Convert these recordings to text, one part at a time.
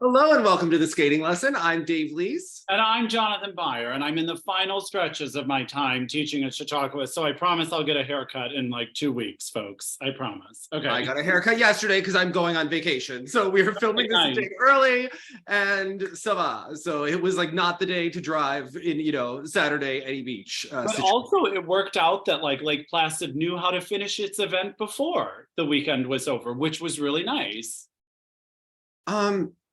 Hello and welcome to the skating lesson. I'm Dave Lees. And I'm Jonathan Byer, and I'm in the final stretches of my time teaching at Chautauqua, so I promise I'll get a haircut in like 2 weeks, folks. I promise. Okay. I got a haircut yesterday because I'm going on vacation. So we were filming this a day early and so it was like not the day to drive in, Saturday, any beach. But also it worked out that like Lake Placid knew how to finish its event before the weekend was over, which was really nice.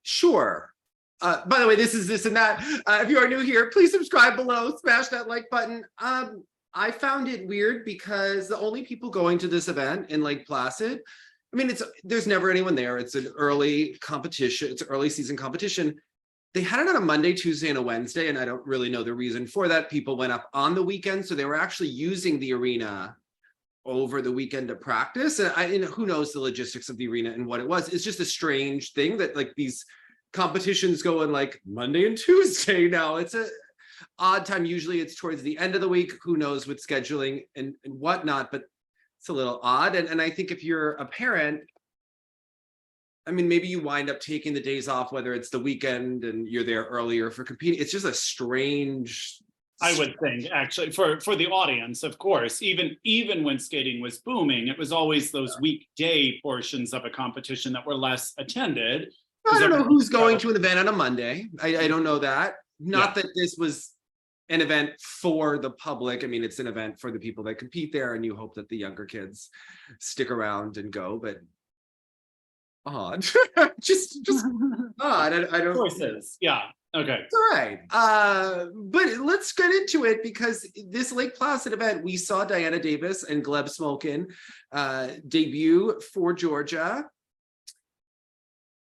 Sure. By the way, this is this and that. If you are new here, please subscribe below, smash that like button. I found it weird because the only people going to this event in Lake Placid, there's never anyone there. It's an early competition. It's an early season competition. They had it on a Monday, Tuesday, and a Wednesday, and I don't really know the reason for that. People went up on the weekend, so they were actually using the arena over the weekend to practice. And who knows the logistics of the arena and what it was. It's just a strange thing that like these competitions go in like Monday and Tuesday now. It's a odd time. Usually it's towards the end of the week. Who knows with scheduling and whatnot, but it's a little odd. And I think if you're a parent, maybe you wind up taking the days off, whether it's the weekend and you're there earlier for competing. It's just a strange, I would think, actually, for the audience, of course, even when skating was booming, it was always those weekday portions of a competition that were less attended. I don't know who's going to an event on a Monday. I don't know that. Not that this was an event for the public. It's an event for the people that compete there, and you hope that the younger kids stick around and go, but odd. just odd. I don't. Of course it is. Yeah. Okay. It's all right. But let's get into it because this Lake Placid event, we saw Davis and Gleb Smolkin debut for Georgia.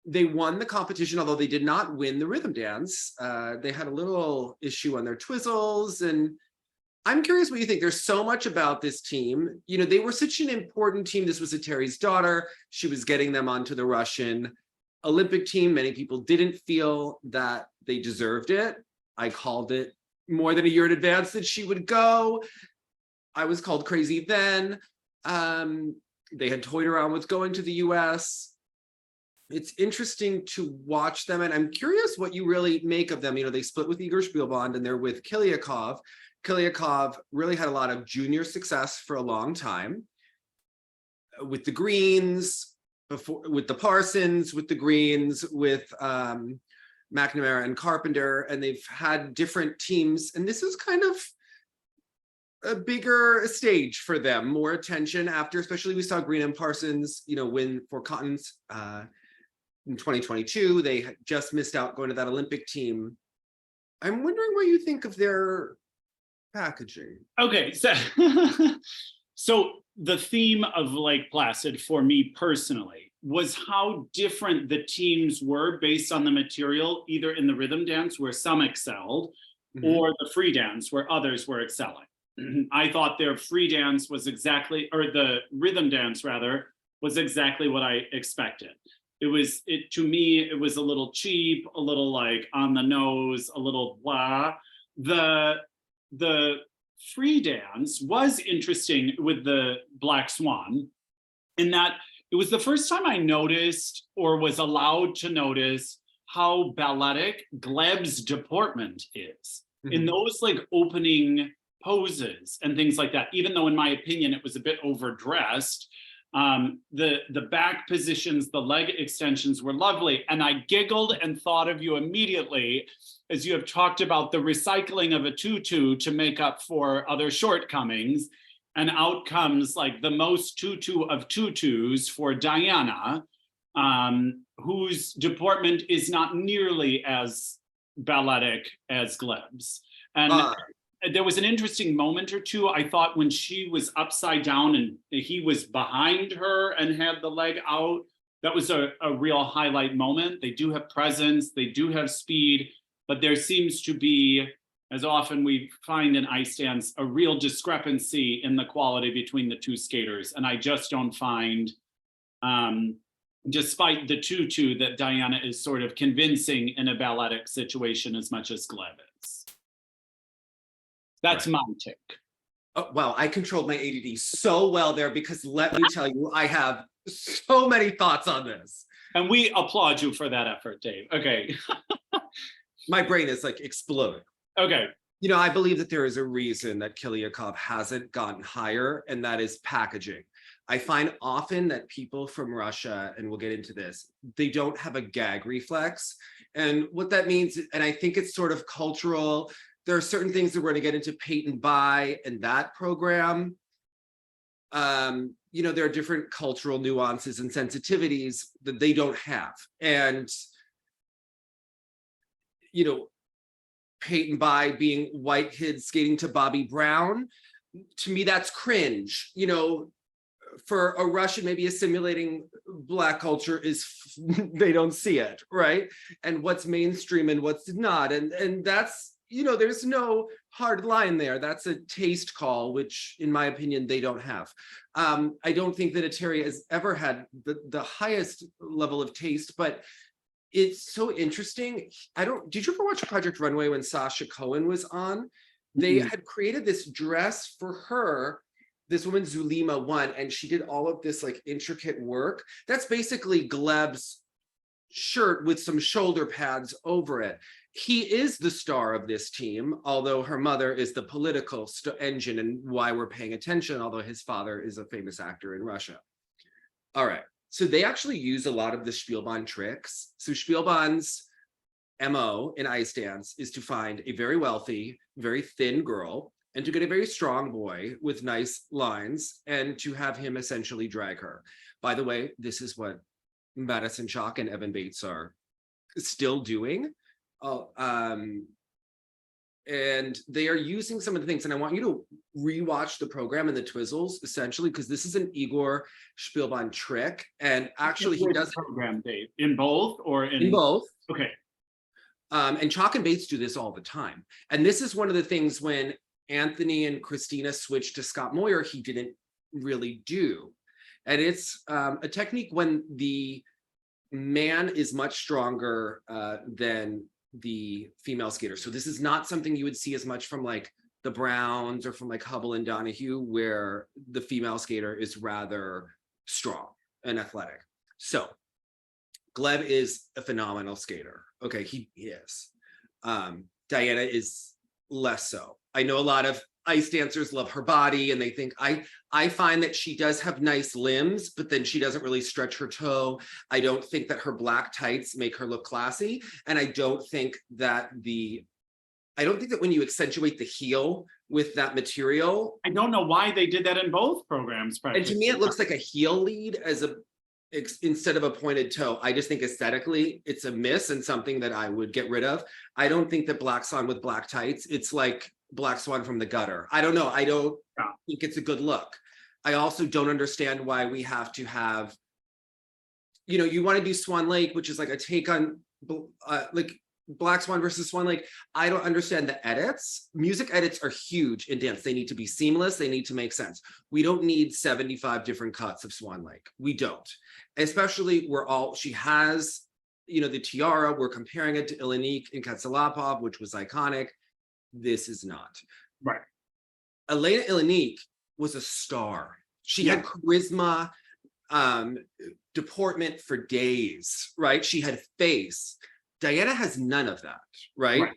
They won the competition, although they did not win the rhythm dance. They had a little issue on their twizzles, and I'm curious what you think. There's so much about this team. They were such an important team. This was Eteri's daughter. She was getting them onto the Russian Olympic team. Many people didn't feel that they deserved it. I called it more than a year in advance that she would go. I was called crazy then. They had toyed around with going to the US. It's interesting to watch them, and I'm curious what you really make of them. They split with Igor Spielbond, and they're with Kiliakov. Kiliakov really had a lot of junior success for a long time with the Greens, with the Parsons, with the Greens, with McNamara and Carpenter, and they've had different teams, and this is kind of a bigger stage for them, more attention after, especially we saw Green and Parsons, win for Cottons in 2022. They had just missed out going to that Olympic team. I'm wondering what you think of their packaging. Okay, so the theme of Lake Placid for me personally was how different the teams were based on the material, either in the rhythm dance where some excelled, or the free dance where others were excelling. I thought their free dance was the rhythm dance rather, was exactly what I expected. To me, it was a little cheap, a little like on the nose, a little blah. The free dance was interesting with the Black Swan in that it was the first time I noticed or was allowed to notice how balletic Gleb's deportment is in those like opening poses and things like that. Even though in my opinion, it was a bit overdressed, the back positions, the leg extensions were lovely. And I giggled and thought of you immediately as you have talked about the recycling of a tutu to make up for other shortcomings. And out comes like the most tutu of tutus for Diana, whose deportment is not nearly as balletic as Gleb's. And there was an interesting moment or two, I thought, when she was upside down and he was behind her and had the leg out. That was a real highlight moment. They do have presence, they do have speed, but there seems to be, as often we find in ice dance, a real discrepancy in the quality between the two skaters. And I just don't find, despite the tutu, that Diana is sort of convincing in a balletic situation as much as Gleb is. That's my take. Oh, wow, I controlled my ADD so well there because let me tell you, I have so many thoughts on this. And we applaud you for that effort, Dave. Okay. My brain is like exploding. Okay. You know, I believe that there is a reason that Kiliakov hasn't gotten higher, and that is packaging. I find often that people from Russia, and we'll get into this, they don't have a gag reflex. And what that means, and I think it's sort of cultural, there are certain things that we're going to get into patent by and that program. You know, there are different cultural nuances and sensitivities that they don't have. And, you know, patent by being white kids skating to Bobby Brown, to me, that's cringe. You know, for a Russian, maybe assimilating Black culture is, they don't see it, right? And what's mainstream and what's not. And that's, you know, there's no hard line there. That's a taste call, which in my opinion, they don't have. I don't think that eteri has ever had the highest level of taste, but it's so interesting. Did you ever watch Project Runway when Sasha Cohen was on? They had created this dress for her. This woman, Zulima, won, and she did all of this like intricate work. That's basically Gleb's shirt with some shoulder pads over it. He is the star of this team, although her mother is the political engine and why we're paying attention, although his father is a famous actor in Russia. All right. So they actually use a lot of the Spielbahn tricks. So Spielbann's MO in ice dance is to find a very wealthy, very thin girl and to get a very strong boy with nice lines and to have him essentially drag her. By the way, this is what Madison Chalk and Evan Bates are still doing. And they are using some of the things, and I want you to rewatch the program and the Twizzles, essentially, because this is an Igor Spielbahn trick, and actually he does program, Dave, in both or in both. Okay. And Chalk and Bates do this all the time, and this is one of the things when Anthony and Christina switched to Scott Moyer, he didn't really do, and it's a technique when the man is much stronger than the female skater. So this is not something you would see as much from like the Browns or from like Hubble and Donahue, where the female skater is rather strong and athletic. So Gleb is a phenomenal skater. Okay, he is. Diana is less so. I know a lot of ice dancers love her body and they think, I find that she does have nice limbs, but then she doesn't really stretch her toe. I don't think that her black tights make her look classy. And I don't think that when you accentuate the heel with that material. I don't know why they did that in both programs. And to me, it looks like a heel lead instead of a pointed toe. I just think aesthetically it's a miss and something that I would get rid of. I don't think that Black Swan with black tights, it's like Black Swan from the gutter. I don't know. I don't think it's a good look. I also don't understand why we have to have, you know, you want to do Swan Lake, which is like a take on like Black Swan versus Swan Lake. I don't understand the edits. Music edits are huge in dance. They need to be seamless. They need to make sense. We don't need 75 different cuts of Swan Lake. We don't. Especially she has, you know, the tiara. We're comparing it to Ilinik and Katsalapov, which was iconic. This is not. Right. Elena Ilinik was a star. She had charisma, deportment for days, right? She had face. Diana has none of that, right?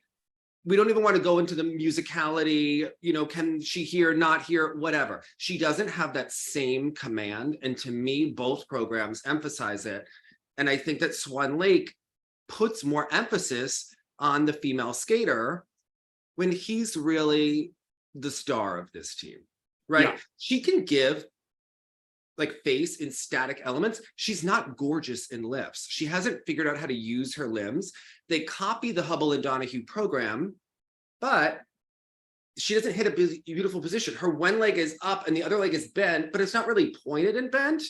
We don't even want to go into the musicality, you know, can she hear, not hear, whatever. She doesn't have that same command. And to me, both programs emphasize it. And I think that Swan Lake puts more emphasis on the female skater when he's really the star of this team, right? Yeah. She can give like face in static elements. She's not gorgeous in lifts. She hasn't figured out how to use her limbs. They copy the Hubble and Donahue program, but she doesn't hit a beautiful position. Her one leg is up and the other leg is bent, but it's not really pointed and bent.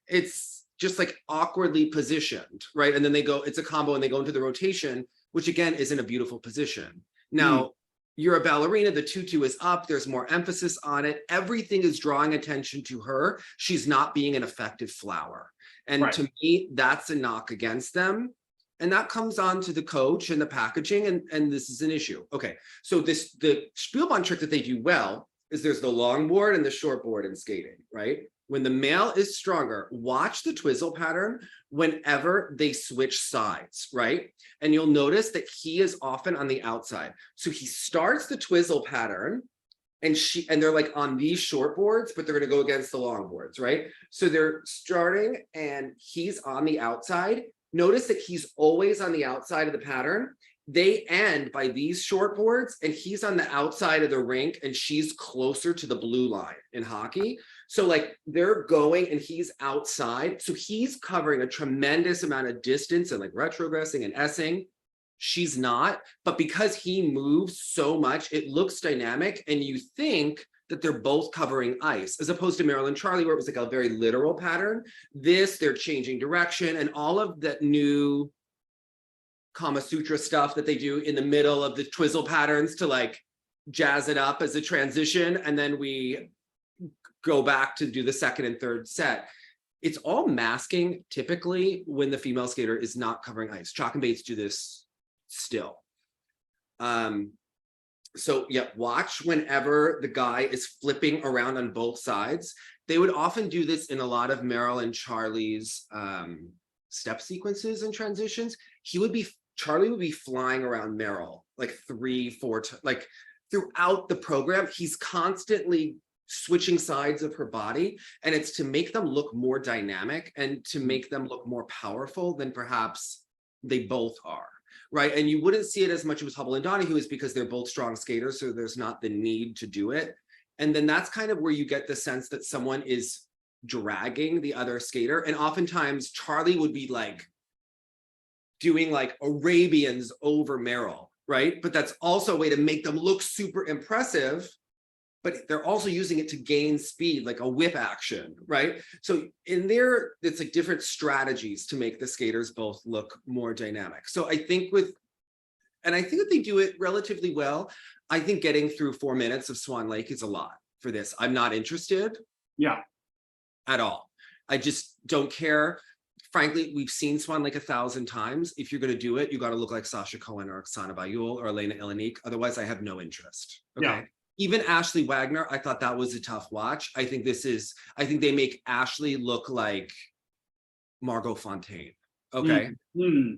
It's just like awkwardly positioned, right? And then it's a combo and they go into the rotation, which again, isn't a beautiful position. Now, you're a ballerina, the tutu is up, there's more emphasis on it. Everything is drawing attention to her. She's not being an effective flower. And to me, that's a knock against them. And that comes on to the coach and the packaging, and this is an issue. Okay, so the Spielbahn trick that they do well is there's the long board and the short board in skating, right? when the male is stronger, watch the twizzle pattern whenever they switch sides, right? And you'll notice that he is often on the outside. So he starts the twizzle pattern and they're like on these short boards, but they're going to go against the long boards, right? So they're starting and he's on the outside. Notice that he's always on the outside of the pattern. They end by these short boards and he's on the outside of the rink and she's closer to the blue line in hockey. So like they're going and he's outside. So he's covering a tremendous amount of distance and like retrogressing and essing. She's not, but because he moves so much, it looks dynamic and you think that they're both covering ice, as opposed to Marilyn Charlie, where it was like a very literal pattern. This, they're changing direction and all of that new Kama Sutra stuff that they do in the middle of the twizzle patterns to like jazz it up as a transition. And then we go back to do the second and third set. It's all masking typically when the female skater is not covering ice. Chalk and Bates do this still. So yeah, watch whenever the guy is flipping around on both sides. They would often do this in a lot of Meryl and Charlie's step sequences and transitions. Charlie would be flying around Meryl like 3-4 times, like throughout the program. He's constantly switching sides of her body, and it's to make them look more dynamic and to make them look more powerful than perhaps they both are, right? And you wouldn't see it as much with Hubble and Donahue is because they're both strong skaters, so there's not the need to do it. And then that's kind of where you get the sense that someone is dragging the other skater. And oftentimes Charlie would be like doing like Arabians over Meryl, right? But that's also a way to make them look super impressive, but they're also using it to gain speed, like a whip action, right? So in there, it's like different strategies to make the skaters both look more dynamic. So I think that they do it relatively well. I think getting through 4 minutes of Swan Lake is a lot for this. I'm not interested. Yeah. At all. I just don't care. Frankly, we've seen Swan Lake 1,000 times. If you're going to do it, you got to look like Sasha Cohen or Oksana Bayul or Elena Ilinik. Otherwise, I have no interest. Okay. Yeah. Even Ashley Wagner, I thought that was a tough watch. I think they make Ashley look like Margot Fontaine. Okay. Mm-hmm.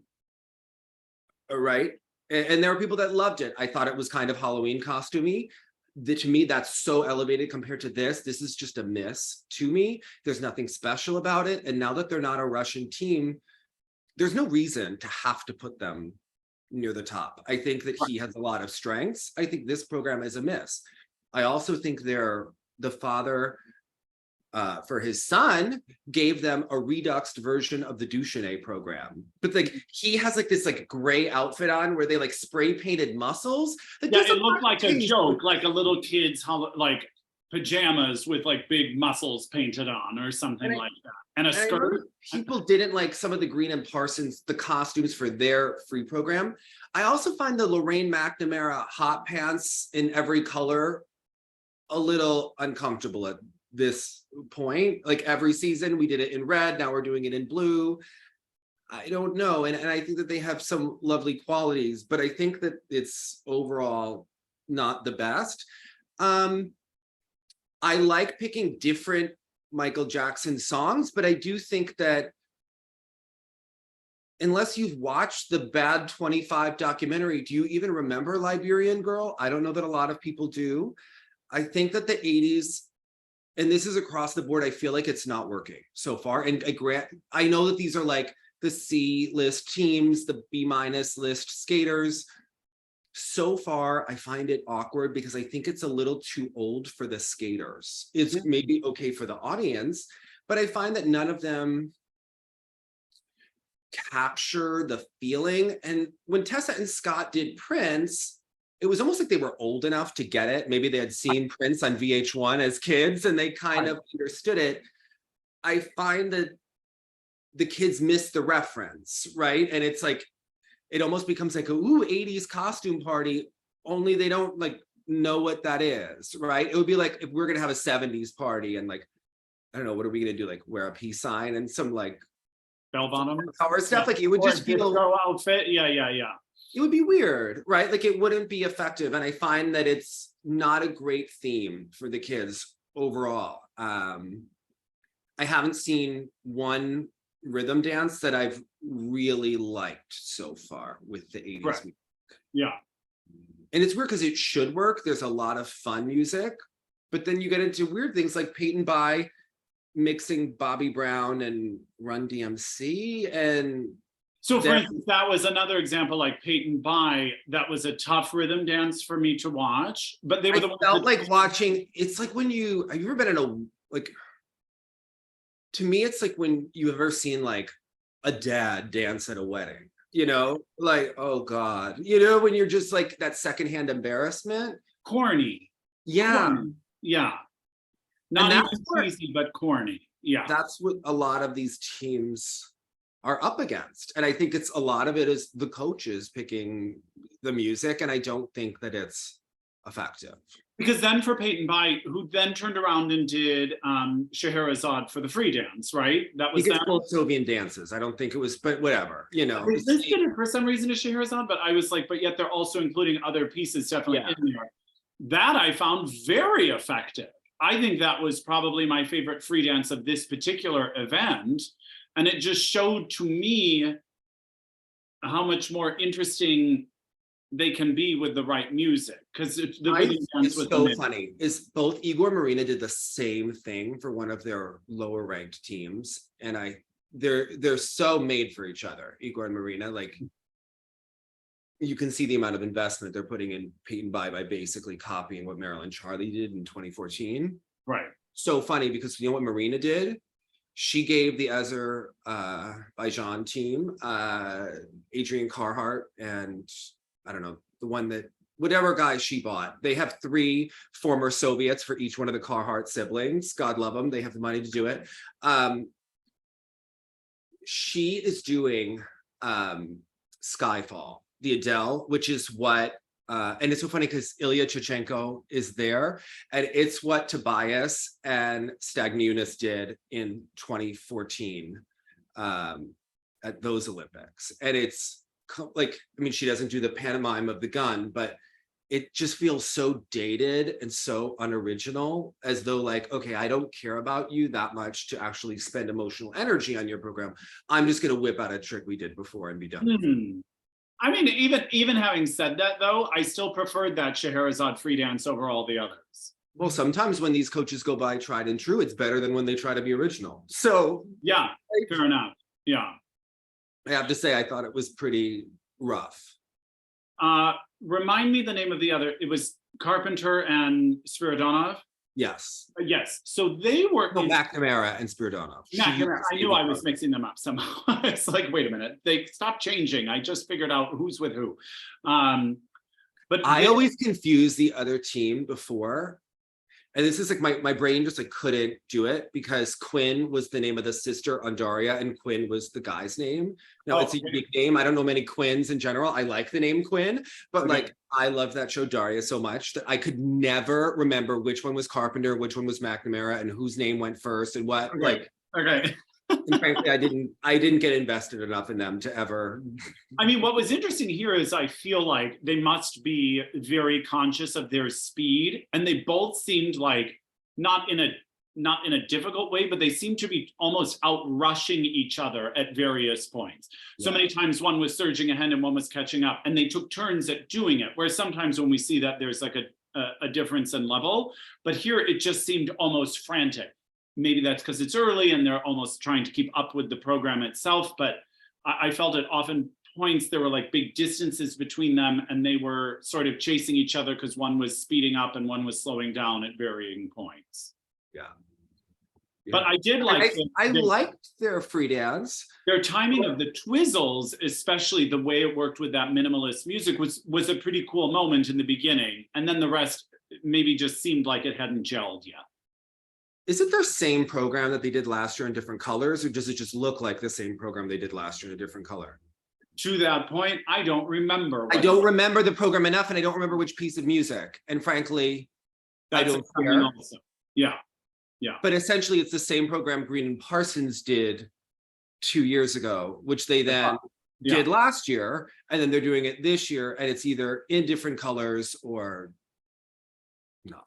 All right. And there were people that loved it. I thought it was kind of Halloween costumey. To me, that's so elevated compared to this. This is just a miss to me. There's nothing special about it. And now that they're not a Russian team, there's no reason to have to put them near the top. I think that he has a lot of strengths. I think this program is a miss. I also think the father for his son gave them a reduxed version of the Duchesne program, but like he has like this like gray outfit on where they like spray painted muscles. Yeah, it looked like a joke, like a little kid's like pajamas with like big muscles painted on or something like that, and a skirt. People didn't like some of the Green and Parsons, the costumes for their free program. I also find the Lorraine McNamara hot pants in every color a little uncomfortable at this point. Like every season we did it in red, now we're doing it in blue. I don't know, and I think that they have some lovely qualities, but I think that it's overall not the best. I like picking different Michael Jackson songs, but I do think that unless you've watched the Bad 25 documentary, do you even remember Liberian Girl? I don't know that a lot of people do. I think that the 80s, and this is across the board, I feel like it's not working so far. And I know that these are like the C list teams, the B- list skaters. So far, I find it awkward because I think it's a little too old for the skaters. It's maybe okay for the audience, but I find that none of them capture the feeling. And when Tessa and Scott did Prince, it was almost like they were old enough to get it. Maybe they had seen Prince on VH1 as kids and they kind of understood it. I find that the kids miss the reference, right? And it's like, it almost becomes like a 80s costume party, only they don't like know what that is, right? It would be like if we're gonna have a 70s party and like, I don't know, what are we gonna do? Like wear a peace sign and some like bell bottom power stuff. Like it would just feel outfit. Yeah. It would be weird, right? Like it wouldn't be effective. And I find that it's not a great theme for the kids overall. I haven't seen one rhythm dance that I've really liked so far with the 80s Right. music. Yeah. And it's weird because it should work. There's a lot of fun music, but then you get into weird things like Peyton By mixing Bobby Brown and Run DMC. And So for instance, that was another example, like Peyton By, that was a tough rhythm dance for me to watch, but they were the ones felt that like watching, it's like when have you ever been in a, like, to me, it's like when you ever seen like a dad dance at a wedding, you know, like, oh God, you know, when you're just like that secondhand embarrassment. corny. Yeah. Corny. Yeah. Not And even cheesy, but corny. Yeah. that's what a lot of these teams are up against. And I think it's a lot of it is the coaches picking the music. And I don't think that it's effective. Because then for Peyton By, who then turned around and did Scheherazade for the free dance, right? That was I think it's them. both Sylvian dances. I don't think it was, but whatever, you know. This did it for some reason to Scheherazade, but I was like, but yet they're also including other pieces definitely in there. That I found very effective. I think that was probably my favorite free dance of this particular event. And it just showed to me how much more interesting they can be with the right music. Because the rhythm dance was so funny is both Igor Marina did the same thing for one of their lower ranked teams. And they're so made for each other, Igor and Marina. Like, you can see the amount of investment they're putting in Peyton By basically copying what Marilyn Charlie did in 2014. Right. So funny because you know what Marina did? She gave the Azerbaijan team, Adrian Carhart, and I don't know, the one that, whatever guys she bought. They have 3 former Soviets for each one of the Carhart siblings. God love them. They have the money to do it. She is doing Skyfall, the Adele, which is what, and it's so funny because Ilya Chechenko is there, and it's what Tobias and Stagmunis did in 2014 at those Olympics. And it's like, I mean, she doesn't do the pantomime of the gun, but it just feels so dated and so unoriginal, as though like, okay, I don't care about you that much to actually spend emotional energy on your program. I'm just going to whip out a trick we did before and be done. I mean, even having said that, though, I still preferred that Scheherazade free dance over all the others. Well, sometimes when these coaches go by tried and true, it's better than when they try to be original. So yeah, fair enough. Yeah. I have to say, I thought it was pretty rough. Remind me the name of the other. It was Carpenter and Spiridonov. Yes. Yes. So they were McNamara and Spiridonov. McNamara. I knew I was mixing them up somehow. It's like, wait a minute. They stopped changing. I just figured out who's with who. But I always confused the other team before. And this is like my brain just like couldn't do it because Quinn was the name of the sister on Daria and Quinn was the guy's name. Now it's a unique name. I don't know many Quinns in general. I like the name Quinn, but like I love that show Daria so much that I could never remember which one was Carpenter, which one was McNamara, and whose name went first and what. Okay. And frankly, I didn't get invested enough in them to ever. I mean, what was interesting here is I feel like they must be very conscious of their speed, and they both seemed like not in a difficult way, but they seemed to be almost outrushing each other at various points. So many times one was surging ahead and one was catching up, and they took turns at doing it. Where sometimes when we see that there's like a difference in level, but here it just seemed almost frantic. Maybe that's because it's early and they're almost trying to keep up with the program itself. But I felt at often points there were like big distances between them and they were sort of chasing each other because one was speeding up and one was slowing down at varying points. Yeah. But I did like I liked their free dance. Their timing of the twizzles, especially the way it worked with that minimalist music was a pretty cool moment in the beginning. And then the rest maybe just seemed like it hadn't gelled yet. Is it their same program that they did last year in different colors, or does it just look like the same program they did last year in a different color? To that point, I don't remember. I don't remember the program enough, and I don't remember which piece of music. And frankly, I don't care. Also. Yeah. But essentially, it's the same program Green and Parsons did 2 years ago, which they then did last year, and then they're doing it this year, and it's either in different colors or not.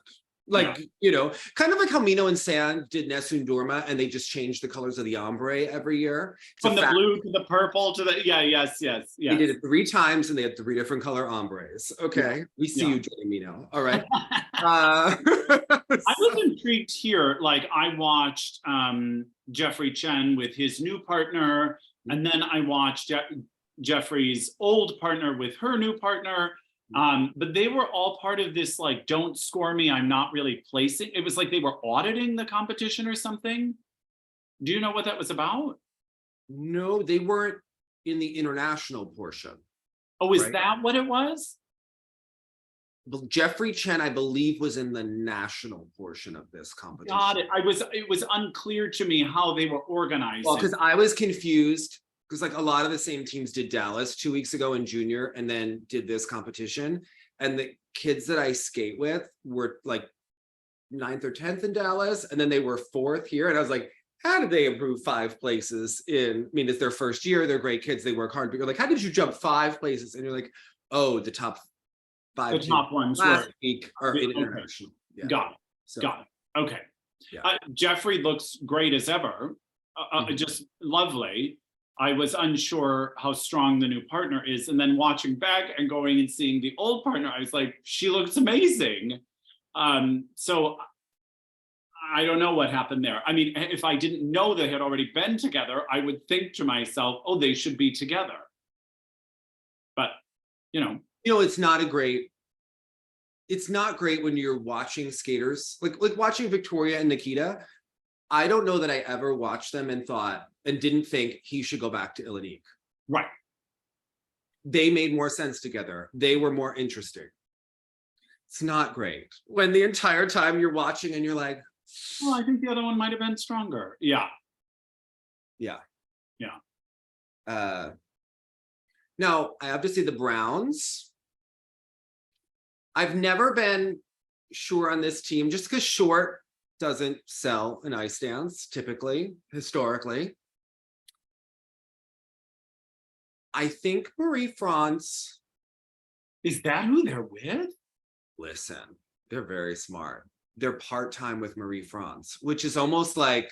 Like, you know, kind of like how Mino and San did Nessun Dorma and they just changed the colors of the ombre every year. From the blue to the purple to the, yes. They did it 3 times and they had 3 different color ombres. Okay, we see you, Jenny Mino. All right. I was intrigued here. Like I watched Jeffrey Chen with his new partner, and then I watched Jeffrey's old partner with her new partner. But they were all part of this, like, don't score me, I'm not really placing. It was like they were auditing the competition or something. Do you know what that was about? No, they weren't in the international portion. Oh, is that what it was? Jeffrey Chen, I believe, was in the national portion of this competition. Got it. It was unclear to me how they were organized. Well, because I was confused, because like a lot of the same teams did Dallas 2 weeks ago in junior and then did this competition. And the kids that I skate with were like 9th or 10th in Dallas, and then they were 4th here. And I was like, how did they improve 5 places in, I mean, it's their first year, they're great kids, they work hard, but you're like, how did you jump 5 places? And you're like, oh, the top 5 the top ones last week are in international. Yeah. Got it. Okay. Yeah. Jeffrey looks great as ever. Just lovely. I was unsure how strong the new partner is. And then watching back and going and seeing the old partner, I was like, she looks amazing. So I don't know what happened there. I mean, if I didn't know they had already been together, I would think to myself, oh, they should be together. But, you know, it's not great when you're watching skaters, like watching Victoria and Nikita. I don't know that I ever watched them and didn't think he should go back to Illinique. Right. They made more sense together. They were more interesting. It's not great when the entire time you're watching and you're like, well, I think the other one might have been stronger. Yeah. Now I have to say the Browns. I've never been sure on this team just because short doesn't sell in ice dance typically, historically. I think Marie-France. Is that who they're with? Listen, they're very smart. They're part-time with Marie-France, which is almost like,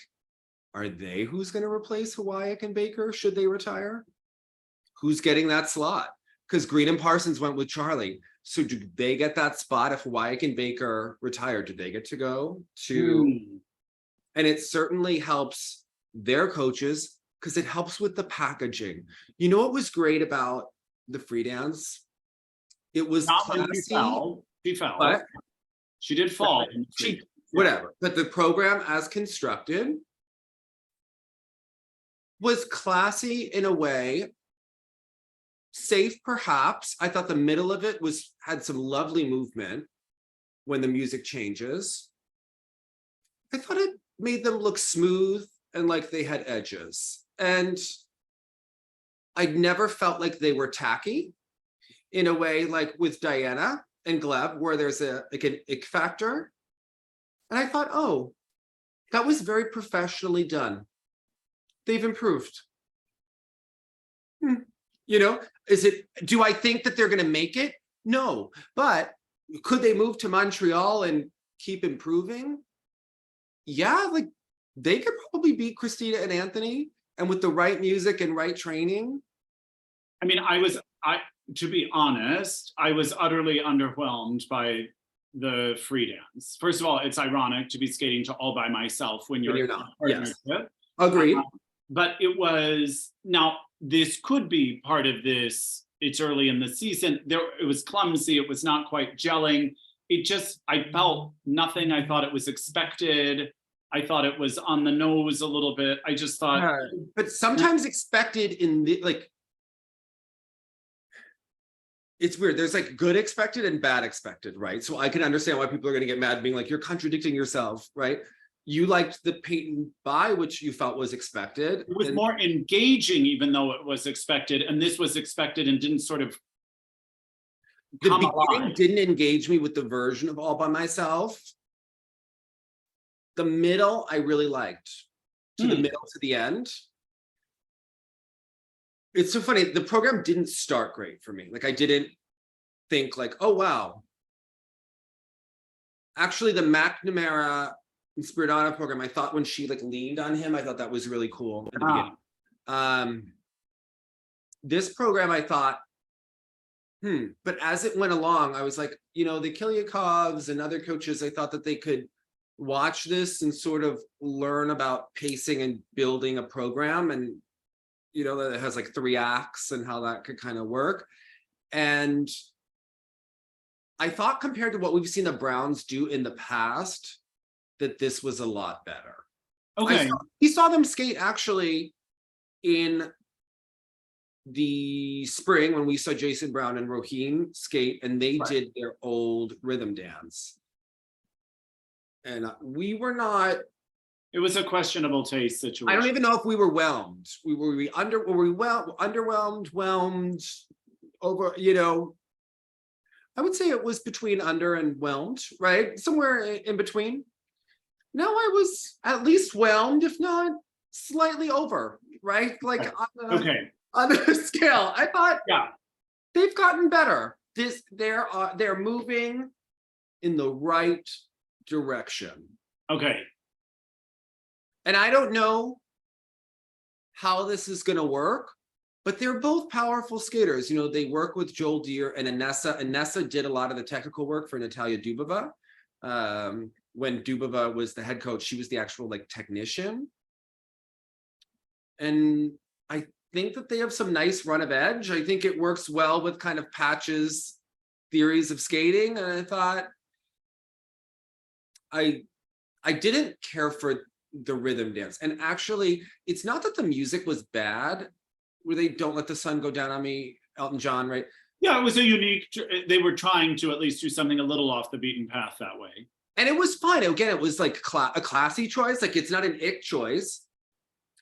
are they who's going to replace Hawaii and Baker should they retire? Who's getting that slot? Because Green and Parsons went with Charlie. So do they get that spot if Hawaii and Baker retire? Do they get to go to? And it certainly helps their coaches because it helps with the packaging. You know what was great about the free dance? It was not classy. When she fell. But she did fall. Whatever. But the program as constructed was classy in a way. Safe, perhaps. I thought the middle of it had some lovely movement when the music changes. I thought it made them look smooth and like they had edges. And I never felt like they were tacky in a way like with Diana and Gleb, where there's an ick factor. And I thought, oh, that was very professionally done. They've improved. You know, do I think that they're going to make it? No, but could they move to Montreal and keep improving? Yeah, like they could probably beat Christina and Anthony, and with the right music and right training. I mean, to be honest, I was utterly underwhelmed by the free dance. First of all, it's ironic to be skating to all by myself when you're not. Yes. Agreed. But it was, now this could be part of this. It's early in the season. It was clumsy. It was not quite gelling. I felt nothing. I thought it was expected. I thought it was on the nose a little bit. I just thought. But sometimes expected in the, like, it's weird. There's like good expected and bad expected, right? So I can understand why people are going to get mad being like, you're contradicting yourself, right? You liked the patent by, which you felt was expected. It was more engaging, even though it was expected. And this was expected and didn't sort of come alive. Didn't engage me with the version of All by Myself. The middle, I really liked. To the middle, to the end. It's so funny. The program didn't start great for me. Like I didn't think like, oh, wow. Actually, the McNamara Inspiradana program, I thought when she like leaned on him, I thought that was really cool in the beginning. This program, I thought, but as it went along, I was like, you know, the Kilyakovs and other coaches, I thought that they could watch this and sort of learn about pacing and building a program, and you know, that it has like 3 acts and how that could kind of work. And I thought compared to what we've seen the Browns do in the past, that this was a lot better. Okay. We saw them skate actually in the spring when we saw Jason Brown and Roheen skate, and they did their old rhythm dance. And we were not. It was a questionable taste situation. I don't even know if we were whelmed. Were we underwhelmed, whelmed, over, you know. I would say it was between under and whelmed, right? Somewhere in between. No, I was at least whelmed, if not slightly over, right? Like on the scale. I thought they've gotten better. They're moving in the right direction. Okay. And I don't know how this is going to work, but they're both powerful skaters. You know, they work with Joel Deere and Inessa. Inessa did a lot of the technical work for Natalia Dubova. When Dubova was the head coach, she was the actual like technician. And I think that they have some nice run of edge. I think it works well with kind of Patch's theories of skating. And I thought, I didn't care for the rhythm dance. And actually, it's not that the music was bad, where they don't let the sun go down on me, Elton John, right? Yeah, it was a unique, they were trying to at least do something a little off the beaten path that way. And it was fun. Again, it was like a classy choice. Like, it's not an ick choice.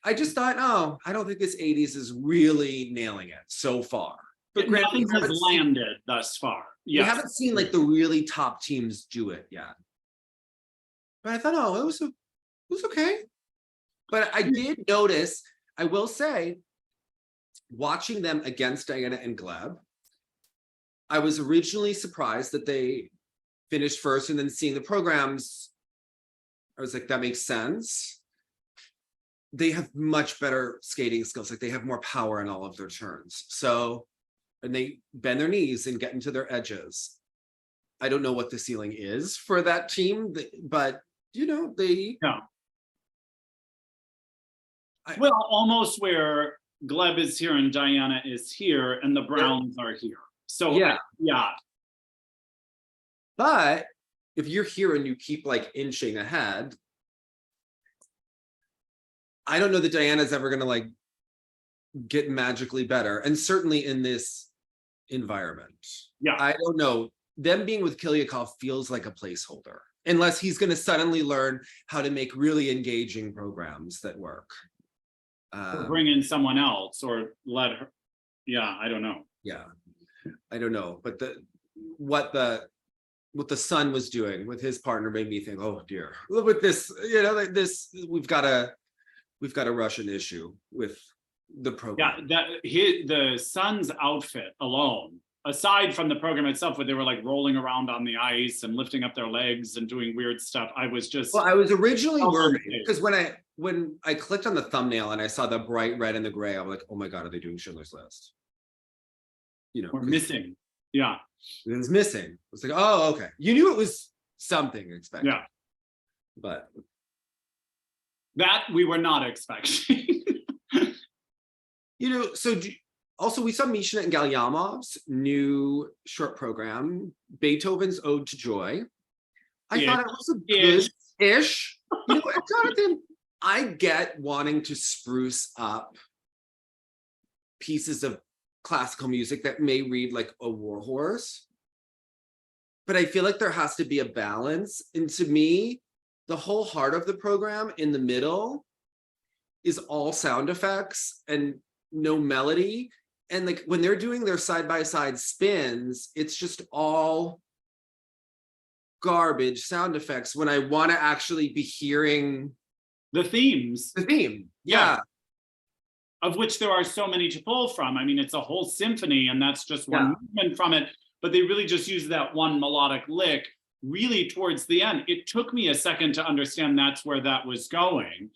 I just thought, oh, I don't think this 80s is really nailing it so far. But nothing has landed thus far. You haven't seen like the really top teams do it yet. But I thought, oh, it was okay. But I did notice, I will say, watching them against Diana and Gleb, I was originally surprised that they finished first, and then seeing the programs, I was like, that makes sense. They have much better skating skills. Like, they have more power in all of their turns. So, and they bend their knees and get into their edges. I don't know what the ceiling is for that team, but you know, they. Yeah. Well, almost where Gleb is here and Diana is here, and the Browns are here. So yeah. But if you're here and you keep like inching ahead, I don't know that Diana's ever going to like get magically better. And certainly in this environment. Yeah. I don't know. Them being with Kilyakov feels like a placeholder, unless he's going to suddenly learn how to make really engaging programs that work. Or bring in someone else, or let her. Yeah, I don't know. Yeah, I don't know. But what the son was doing with his partner made me think, oh dear. With this, you know, like this, we've got a Russian issue with the program. Yeah, the son's outfit alone, aside from the program itself, where they were like rolling around on the ice and lifting up their legs and doing weird stuff, I was just. Well, I was originally worried because when I clicked on the thumbnail and I saw the bright red and the gray, I was like, oh my God, are they doing Schindler's List? You know, we're missing. Yeah. It was missing. I was like, oh, okay. You knew it was something expected. Yeah. But that we were not expecting. You know, so also we saw Mishina and Galliamov's new short program, Beethoven's Ode to Joy. I thought it was a good-ish. You know, Jonathan, I get wanting to spruce up pieces of classical music that may read like a war horse, but I feel like there has to be a balance. And to me, the whole heart of the program in the middle is all sound effects and no melody. And like when they're doing their side-by-side spins, it's just all garbage sound effects when I want to actually be hearing the themes. The theme. Yeah. Of which there are so many to pull from. I mean, it's a whole symphony, and that's just one movement from it. But they really just use that one melodic lick really towards the end, it took me a second to understand that's where that was going.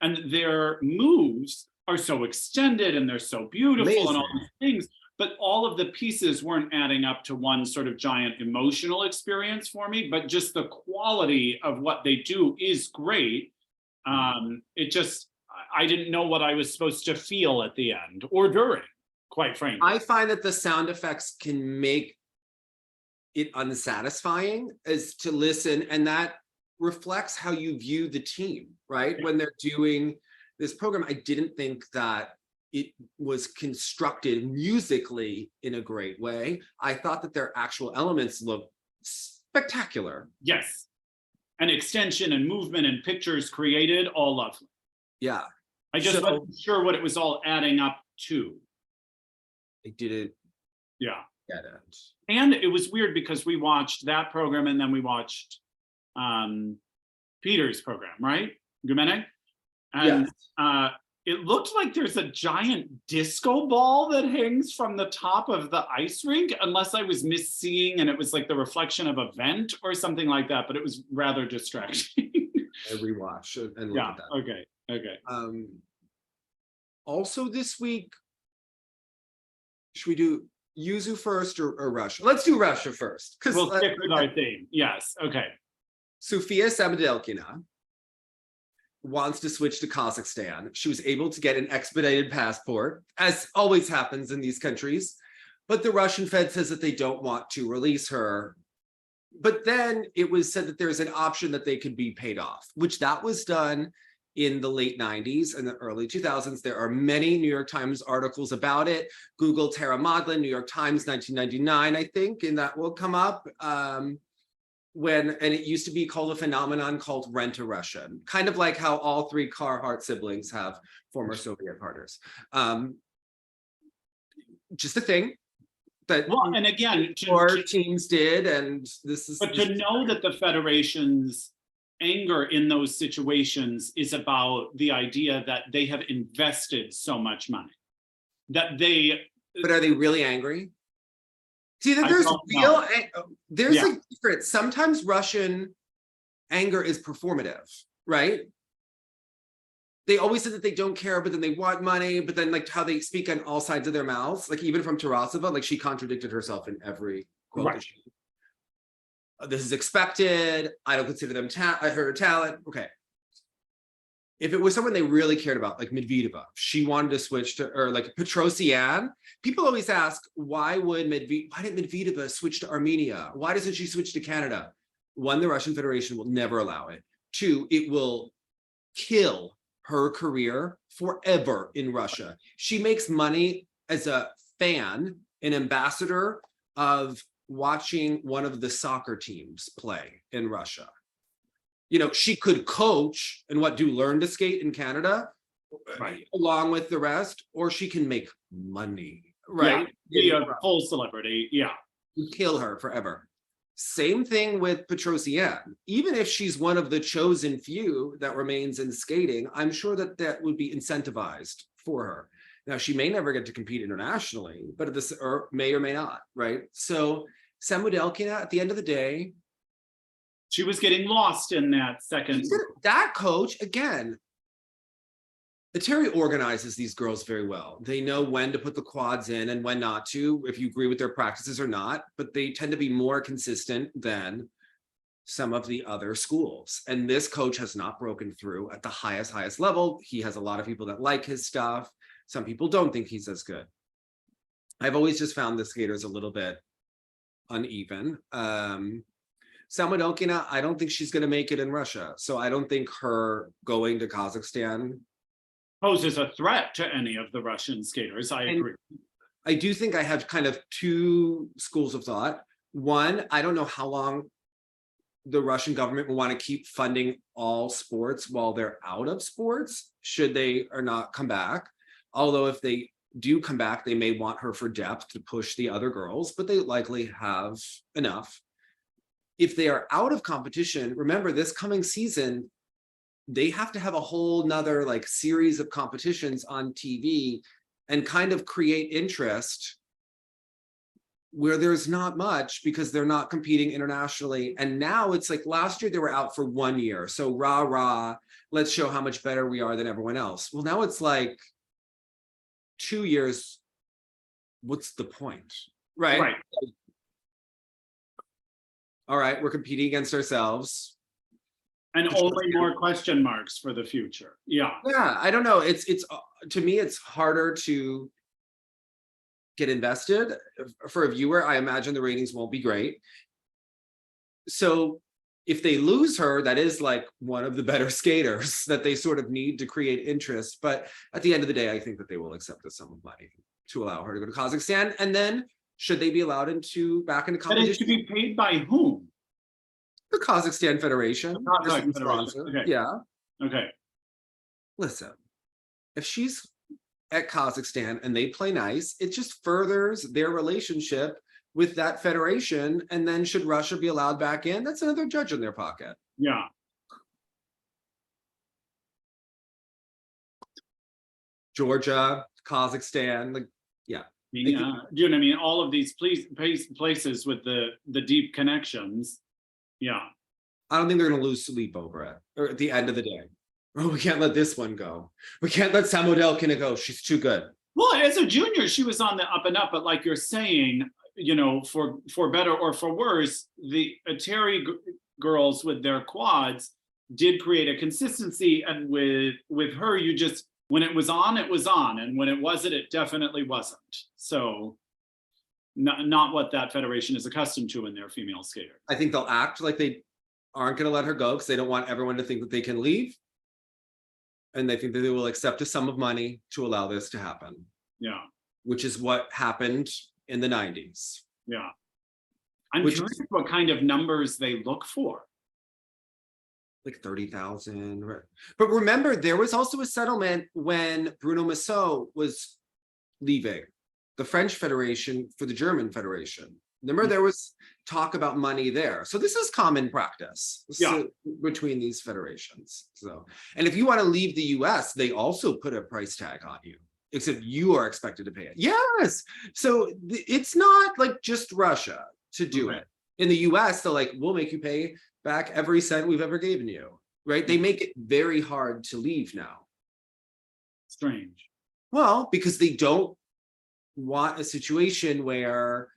And their moves are so extended and they're so beautiful and all these things, but all of the pieces weren't adding up to one sort of giant emotional experience for me, but just the quality of what they do is great. It just, I didn't know what I was supposed to feel at the end or during, quite frankly. I find that the sound effects can make it unsatisfying as to listen, and that reflects how you view the team, right? When they're doing this program, I didn't think that it was constructed musically in a great way. I thought that their actual elements looked spectacular. Yes. And extension and movement and pictures created, all lovely. Yeah. I just wasn't sure what it was all adding up to. I didn't get it. And it was weird because we watched that program and then we watched Peter's program, right? Gumene? And it looked like there's a giant disco ball that hangs from the top of the ice rink, unless I was misseeing and it was like the reflection of a vent or something like that, but it was rather distracting. I rewatch and look at that. Okay. Also this week, should we do Yuzu first or Russia? Let's do Russia first. We'll stick with our theme. Yes, okay. Sofia Samodelkina wants to switch to Kazakhstan. She was able to get an expedited passport, as always happens in these countries, but the Russian Fed says that they don't want to release her. But then it was said that there's an option that they could be paid off, which that was done in the late 90s and the early 2000s. There are many New York Times articles about it. Google Tara Modlin, New York Times, 1999, I think, and that will come up. And it used to be called a phenomenon called Rent-a-Russian, kind of like how all three Carhart siblings have former Soviet partners. Just a thing that and again, teams did, and this is. But to know that the federation's anger in those situations is about the idea that they have invested so much money, that they. But are they really angry? See, that there's real, there's a difference. Sometimes Russian anger is performative, right? They always say that they don't care, but then they want money, but then like how they speak on all sides of their mouths, like even from Tarasova, like she contradicted herself in every quote. Right. This is expected. I don't consider them her talent. Okay. If it was someone they really cared about, like Medvedeva, she wanted to switch to, or like Petrosian. People always ask, why didn't Medvedeva switch to Armenia? Why doesn't she switch to Canada? One, the Russian Federation will never allow it. Two, it will kill her career forever in Russia. She makes money as a fan, an ambassador of watching one of the soccer teams play in Russia. You know, she could coach and learn to skate in Canada, right, along with the rest, or she can make money, right? Be a full celebrity, kill her forever. Same thing with Petrosian. Even if she's one of the chosen few that remains in skating, I'm sure that would be incentivized for her. Now, she may never get to compete internationally, but or may or may not, right? So Samodelkina, at the end of the day, she was getting lost in that second. That coach, again, Eteri organizes these girls very well. They know when to put the quads in and when not to, if you agree with their practices or not, but they tend to be more consistent than some of the other schools. And this coach has not broken through at the highest level. He has a lot of people that like his stuff. Some people don't think he's as good. I've always just found the skaters a little bit uneven. Samodelkina, I don't think she's going to make it in Russia. So I don't think her going to Kazakhstan poses a threat to any of the Russian skaters. I agree. I do think I have kind of two schools of thought. One, I don't know how long the Russian government will want to keep funding all sports while they're out of sports, should they or not come back. Although if they do come back, they may want her for depth to push the other girls, but they likely have enough. If they are out of competition, remember this coming season, they have to have a whole nother like series of competitions on TV and kind of create interest where there's not much because they're not competing internationally. And now it's like last year they were out for 1 year. So rah, rah, let's show how much better we are than everyone else. Well, now it's like 2 years. What's the point? Right. All right, we're competing against ourselves. And only more question marks for the future. Yeah. Yeah, I don't know. It's to me, it's harder to get invested. For a viewer, I imagine the ratings won't be great. So if they lose her, that is like one of the better skaters that they sort of need to create interest. But at the end of the day, I think that they will accept a sum of money to allow her to go to Kazakhstan. And then should they be allowed back into competition? But it should be paid by whom? The Kazakhstan Federation. The Kazakhstan Federation. Okay. Yeah. Okay. Listen, if she's at Kazakhstan and they play nice, it just furthers their relationship with that federation. And then should Russia be allowed back in? That's another judge in their pocket. Yeah. Georgia, Kazakhstan, like, yeah. Yeah. Do you know what I mean? All of these places with the deep connections. Yeah. I don't think they're going to lose sleep over it, or at the end of the day. Oh, we can't let this one go. We can't let Samodelkina go. She's too good. Well, as a junior, she was on the up and up, but like you're saying, you know, for better or for worse, the eteri girls with their quads did create a consistency, and with her, you just, when it was on, and when it wasn't, it definitely wasn't. So not what that federation is accustomed to in their female skaters. I think they'll act like they aren't going to let her go because they don't want everyone to think that they can leave. And they think that they will accept a sum of money to allow this to happen. Yeah. Which is what happened in the 90s. Yeah. I'm curious what kind of numbers they look for. Like 30,000. But remember, there was also a settlement when Bruno Massot was leaving the French Federation for the German Federation. Remember, there was talk about money there. So this is common practice between these federations. So, and if you want to leave the US, they also put a price tag on you, except you are expected to pay it. Yes. So it's not like just Russia to do it. In the US, they're like, we'll make you pay back every cent we've ever given you, right? They make it very hard to leave now. Strange. Well, because they don't want a situation where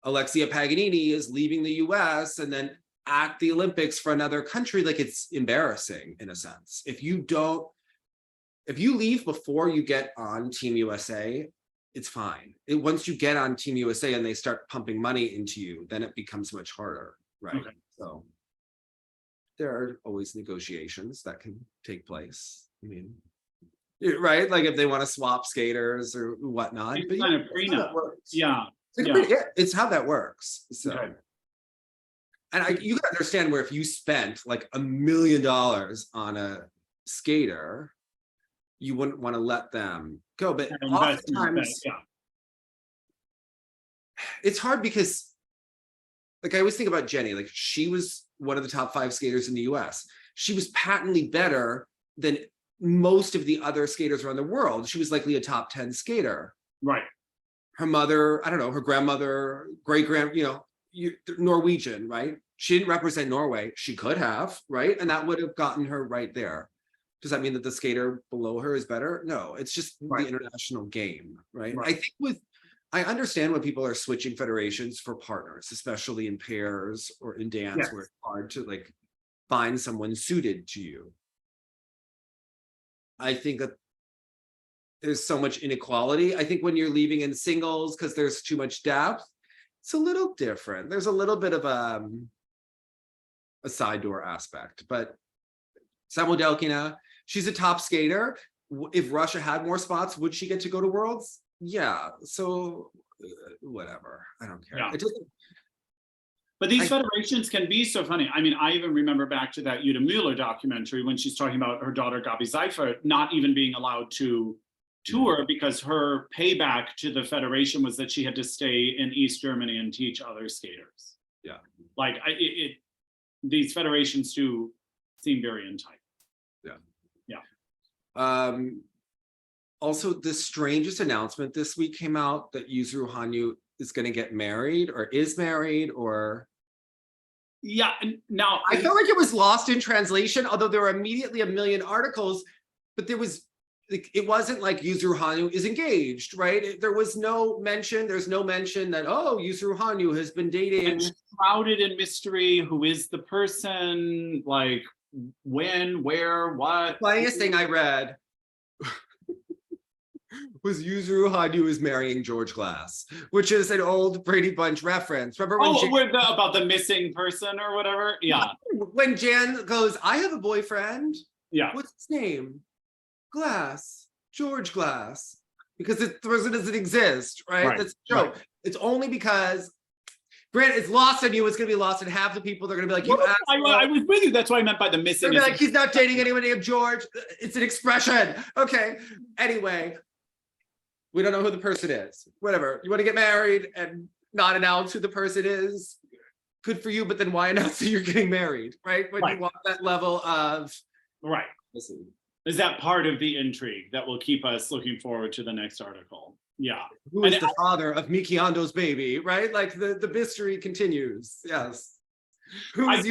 Alexia Paganini is leaving the US and then at the Olympics for another country. Like, it's embarrassing in a sense. If you leave before you get on Team USA, it's fine. Once you get on Team USA and they start pumping money into you, then it becomes much harder, right? Okay. So there are always negotiations that can take place. I mean, right? Like if they want to swap skaters or whatnot. It's kind of prenup. Yeah. It's how that works. So, and you can understand where if you spent like $1 million on a skater, you wouldn't want to let them go. But oftentimes, it's hard because, like, I always think about Jenny. Like, she was one of the top 5 skaters in the US. She was patently better than most of the other skaters around the world. She was likely a top 10 skater. Right. Her mother, I don't know, her grandmother, Norwegian, right? She didn't represent Norway. She could have, right? And that would have gotten her right there. Does that mean that the skater below her is better? No, it's just the international game, right? I think I understand when people are switching federations for partners, especially in pairs or in dance, where it's hard to like find someone suited to you. I think that there's so much inequality. I think when you're leaving in singles because there's too much depth, it's a little different. There's a little bit of a side door aspect, but Samodelkina, she's a top skater. If Russia had more spots, would she get to go to Worlds? Yeah. So whatever. I don't care. It doesn't. But these federations can be so funny. I mean, I even remember back to that Jutta Müller documentary when she's talking about her daughter Gabi Seifert not even being allowed to tour because her payback to the federation was that she had to stay in East Germany and teach other skaters. Yeah. Like these federations do seem very entitled. Yeah. Also, the strangest announcement this week came out that Yuzuru Hanyu is going to get married or is married or. Yeah, and now I felt like it was lost in translation, although there were immediately a million articles, but there was, it wasn't like Yuzuru Hanyu is engaged, right? There was no mention, there's no mention that, oh, Yuzuru Hanyu has been dating. Shrouded in mystery, who is the person, like when, where, what. The funniest thing I read was Yuzuru Hanyu is marrying George Glass, which is an old Brady Bunch reference. Remember when about the missing person or whatever? Yeah. When Jan goes, I have a boyfriend. Yeah. What's his name? Glass. George Glass. Because the person doesn't exist, right? That's a joke. Right. It's only because, granted, it's lost on you. It's going to be lost on half the people. They're going to be like, I was with you. That's what I meant by the missing. They're like, he's not dating anyone named George. It's an expression. Okay. Anyway. We don't know who the person is. Whatever. You want to get married and not announce who the person is? Good for you, but then why announce that you're getting married, right? When you want that level of... Right. Listen. Is that part of the intrigue that will keep us looking forward to the next article? Yeah. Who is the father of Miki Ando's baby, right? Like the mystery continues. Yes. I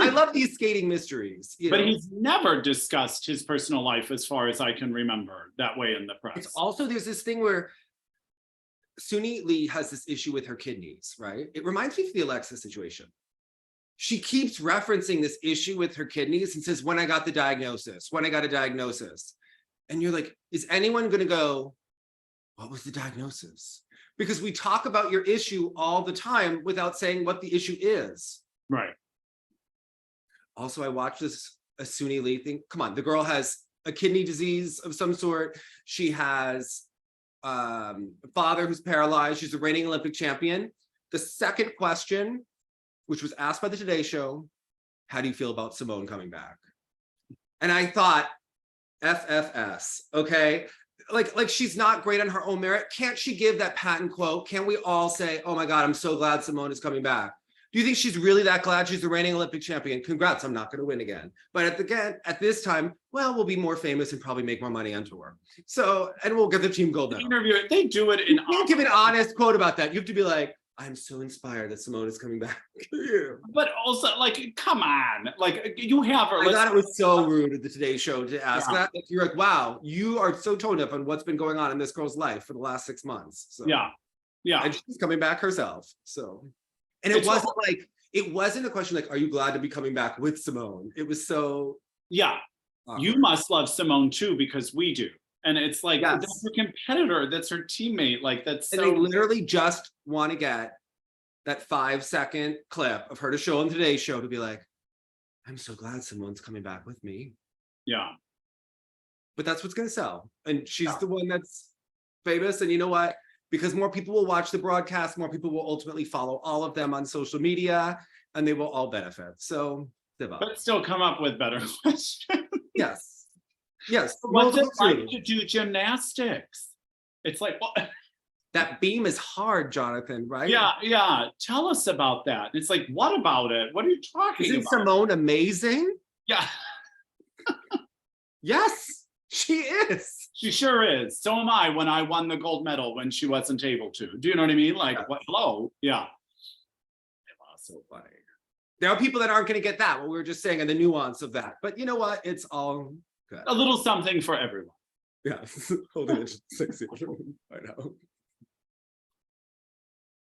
love these skating mysteries. But he's never discussed his personal life as far as I can remember that way in the press. It's also, there's this thing where Suni Lee has this issue with her kidneys, right? It reminds me of the Alexa situation. She keeps referencing this issue with her kidneys and says, when I got a diagnosis. And you're like, is anyone going to go, what was the diagnosis? Because we talk about your issue all the time without saying what the issue is. Right. Also, I watched a Suni Lee thing. Come on, the girl has a kidney disease of some sort. She has a father who's paralyzed. She's a reigning Olympic champion. The second question, which was asked by the Today Show, how do you feel about Simone coming back? And I thought, FFS, okay? Like she's not great on her own merit. Can't she give that patent quote? Can we all say, oh my God, I'm so glad Simone is coming back? Do you think she's really that glad she's the reigning Olympic champion? Congrats, I'm not going to win again. But at this time, well, we'll be more famous and probably make more money on tour. So, and we'll get the team gold medal. They do it in... You can't give an honest quote about that. You have to be like, I'm so inspired that Simone is coming back. But also, like, come on. Like, you have her... I thought it was so rude of the Today Show to ask that. Like, you're like, wow, you are so tone deaf on what's been going on in this girl's life for the last 6 months. So, yeah. And she's coming back herself, so... And it wasn't a question like, are you glad to be coming back with Simone? It was so... Yeah, you must love Simone too, because we do. And it's like, that's her competitor, that's her teammate, like that's so... And they literally just want to get that 5-second clip of her to show on Today's Show to be like, I'm so glad Simone's coming back with me. Yeah. But that's what's going to sell. And she's the one that's famous. And you know what? Because more people will watch the broadcast, more people will ultimately follow all of them on social media, and they will all benefit. So, but still come up with better questions. Yes. What's it like to do gymnastics? It's like, what? That beam is hard, Jonathan, right? Yeah. Tell us about that. It's like, what about it? What are you talking about? Isn't Simone amazing? Yeah. Yes, she is. She sure is. So am I when I won the gold medal when she wasn't able to. Do you know what I mean? Like, what? Hello? Yeah. So funny. There are people that aren't going to get that, what we were just saying, and the nuance of that. But you know what? It's all good. A little something for everyone. Yeah. Hold it. 6 years. I know.